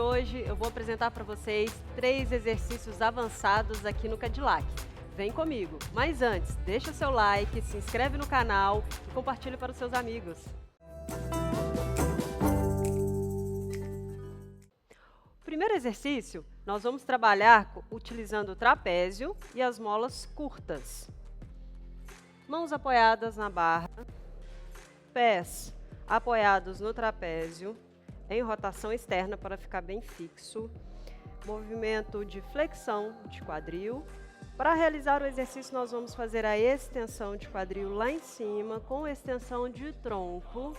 hoje eu vou apresentar para vocês 3 exercícios avançados aqui no Cadillac. Vem comigo, mas antes, deixa seu like, se inscreve no canal e compartilha para os seus amigos. O primeiro exercício, nós vamos trabalhar utilizando o trapézio e as molas curtas. Mãos apoiadas na barra, pés apoiados no trapézio, em rotação externa para ficar bem fixo. Movimento de flexão de quadril. Para realizar o exercício, nós vamos fazer a extensão de quadril lá em cima, com extensão de tronco.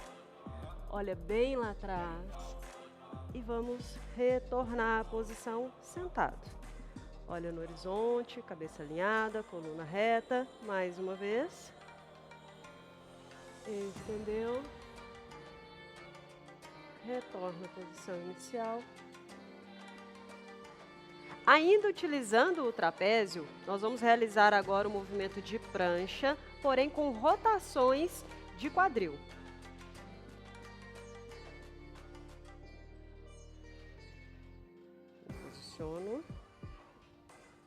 Olha bem lá atrás. E vamos retornar à posição sentado. Olha no horizonte, cabeça alinhada, coluna reta. Mais uma vez. Estendeu. Retorna à posição inicial. Ainda utilizando o trapézio, nós vamos realizar agora o movimento de prancha, porém com rotações de quadril. Posiciono.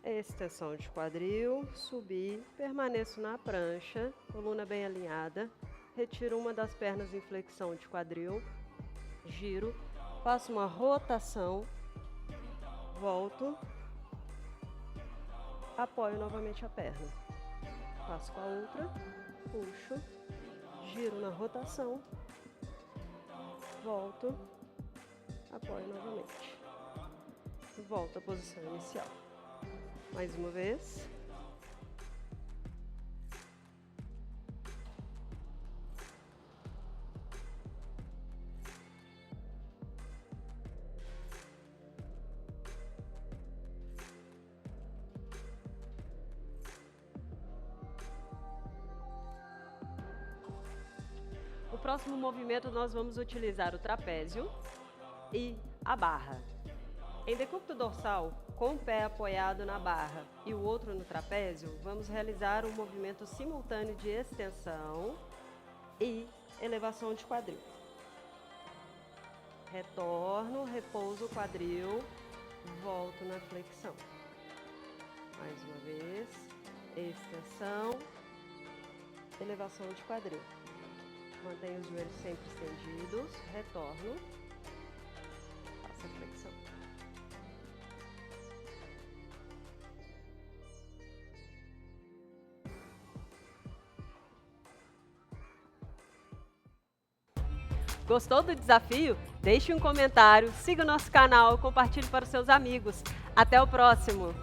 Extensão de quadril, subir, permaneço na prancha, coluna bem alinhada, retiro uma das pernas em flexão de quadril, giro, faço uma rotação, volto, apoio novamente a perna, faço com a outra, puxo, giro na rotação, volto, apoio novamente, volto à posição inicial. Mais uma vez. O próximo movimento nós vamos utilizar o trapézio e a barra. Em decúbito dorsal, com o pé apoiado na barra e o outro no trapézio, vamos realizar um movimento simultâneo de extensão e elevação de quadril. Retorno, repouso o quadril, volto na flexão. Mais uma vez, extensão, elevação de quadril. Mantenho os joelhos sempre estendidos, retorno, faço a flexão. Gostou do desafio? Deixe um comentário, siga o nosso canal e compartilhe para os seus amigos. Até o próximo!